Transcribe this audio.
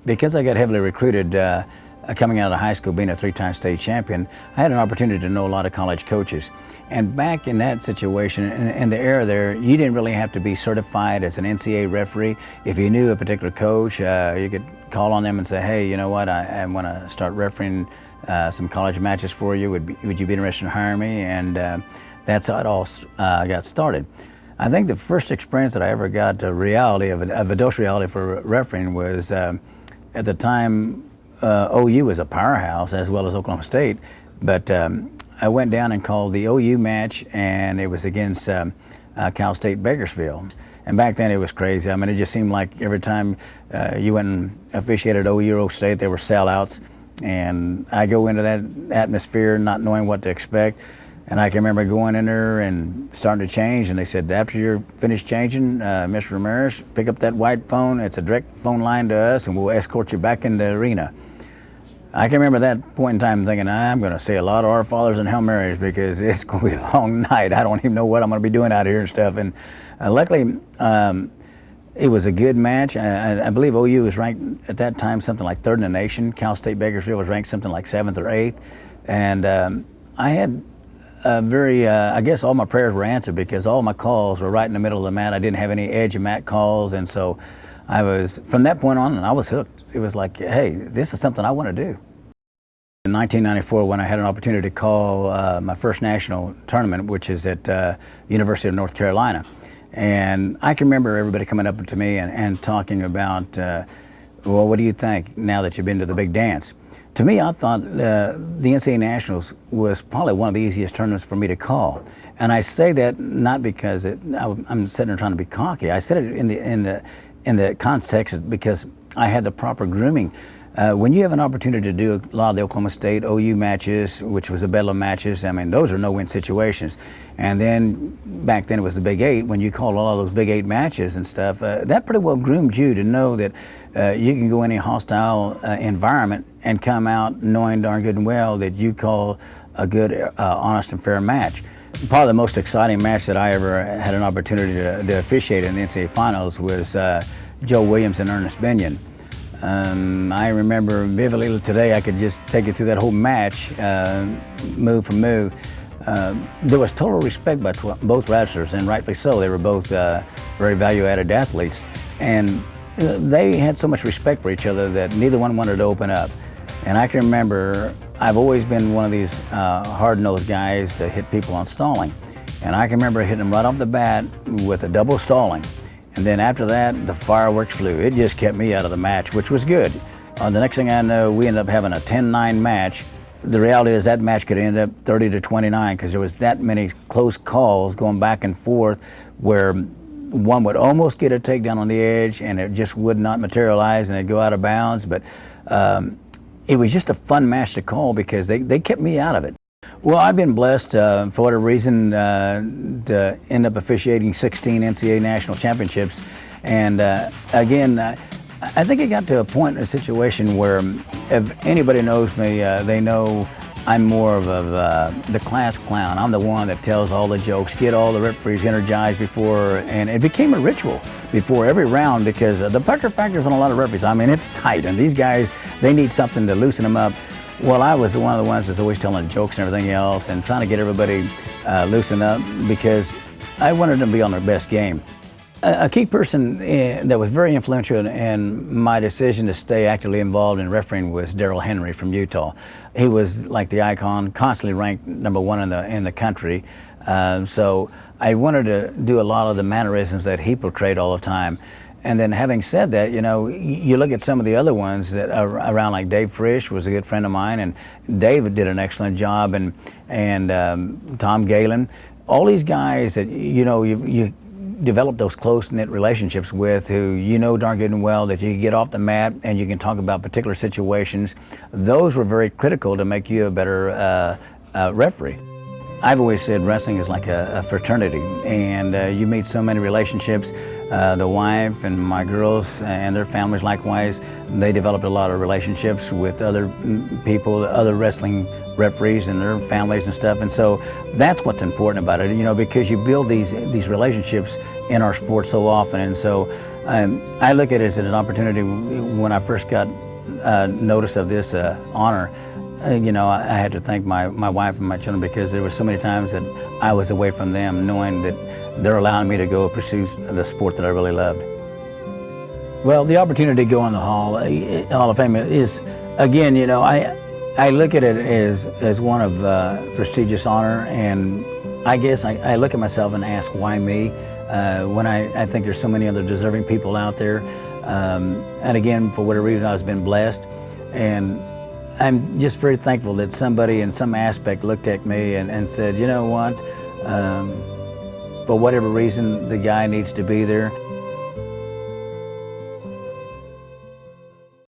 because I got heavily recruited coming out of high school, being a 3-time state champion, I had an opportunity to know a lot of college coaches. And back in that situation, in the era there, you didn't really have to be certified as an NCAA referee. If you knew a particular coach, you could call on them and say, hey, you know what, I want to start refereeing some college matches for you. Would you be interested in hiring me? And that's how it all got started. I think the first experience that I ever got a reality of a dose reality for refereeing was at the time OU was a powerhouse as well as Oklahoma State, but I went down and called the OU match, and it was against Cal State Bakersfield. And back then it was crazy. I mean, it just seemed like every time you went and officiated OU or Oklahoma State, there were sellouts. And I go into that atmosphere not knowing what to expect. And I can remember going in there and starting to change, and they said, after you're finished changing, Mr. Ramirez, pick up that white phone. It's a direct phone line to us, and we'll escort you back in the arena. I can remember that point in time thinking, I'm going to say a lot of Our Fathers and Hail Marys because it's going to be a long night. I don't even know what I'm going to be doing out here and stuff. And luckily, it was a good match. I believe OU was ranked at that time something like 3rd in the nation. Cal State Bakersfield was ranked something like 7th or 8th. And I had I guess all my prayers were answered because all my calls were right in the middle of the mat. I didn't have any edge of mat calls, and so I was, from that point on, I was hooked. It was like, hey, this is something I want to do. In 1994, when I had an opportunity to call my first national tournament, which is at University of North Carolina, and I can remember everybody coming up to me and talking about, well, what do you think now that you've been to the big dance? To me, I thought the NCAA Nationals was probably one of the easiest tournaments for me to call. And I say that not because I'm sitting there trying to be cocky. I said it in the context because I had the proper grooming. When you have an opportunity to do a lot of the Oklahoma State OU matches, which was the Bedlam matches, I mean, those are no-win situations. And then back then it was the Big 8. When you called all of those Big 8 matches and stuff, that pretty well groomed you to know that you can go in a hostile environment and come out knowing darn good and well that you call a good, honest and fair match. Probably the most exciting match that I ever had an opportunity to officiate in the NCAA Finals was Joe Williams and Ernest Binion. I remember vividly today. I could just take you through that whole match, move for move. There was total respect by both wrestlers, and rightfully so. They were both very value-added athletes, and they had so much respect for each other that neither one wanted to open up. And I can remember, I've always been one of these hard-nosed guys to hit people on stalling, and I can remember hitting them right off the bat with a double stalling. And then after that, the fireworks flew. It just kept me out of the match, which was good. The next thing I know, we ended up having a 10-9 match. The reality is that match could end up 30-29 because there was that many close calls going back and forth where one would almost get a takedown on the edge and it just would not materialize and it'd go out of bounds. But it was just a fun match to call because they kept me out of it. Well, I've been blessed for whatever reason to end up officiating 16 NCAA National Championships. And again, I think it got to a point in a situation where if anybody knows me, they know I'm more of the class clown. I'm the one that tells all the jokes, get all the referees energized before, and it became a ritual before every round because the pucker factors on a lot of referees. I mean, it's tight, and these guys, they need something to loosen them up. Well, I was one of the ones that's always telling jokes and everything else and trying to get everybody loosened up because I wanted them to be on their best game. A key person that was very influential in my decision to stay actively involved in refereeing was Darrell Henry from Utah. He was like the icon, constantly ranked #1 in the country. So I wanted to do a lot of the mannerisms that he portrayed all the time. And then having said that, you know, you look at some of the other ones that are around, like Dave Frisch was a good friend of mine, and David did an excellent job, and Tom Galen. All these guys that, you know, you develop those close-knit relationships with who you know darn good and well that you can get off the mat and you can talk about particular situations. Those were very critical to make you a better referee. I've always said wrestling is like a fraternity, and you meet so many relationships. The wife and my girls and their families likewise, they developed a lot of relationships with other people, other wrestling referees and their families and stuff. And so that's what's important about it, you know, because you build these relationships in our sport so often. And so I look at it as an opportunity. When I first got notice of this honor, you know, I had to thank my wife and my children, because there were so many times that I was away from them, knowing that they're allowing me to go pursue the sport that I really loved. Well, the opportunity to go in the Hall of Fame is, again, you know, I look at it as one of prestigious honor, and I guess I look at myself and ask, why me? When I think there's so many other deserving people out there, and again, for whatever reason, I've been blessed, and I'm just very thankful that somebody in some aspect looked at me and said, you know what, for whatever reason, the guy needs to be there.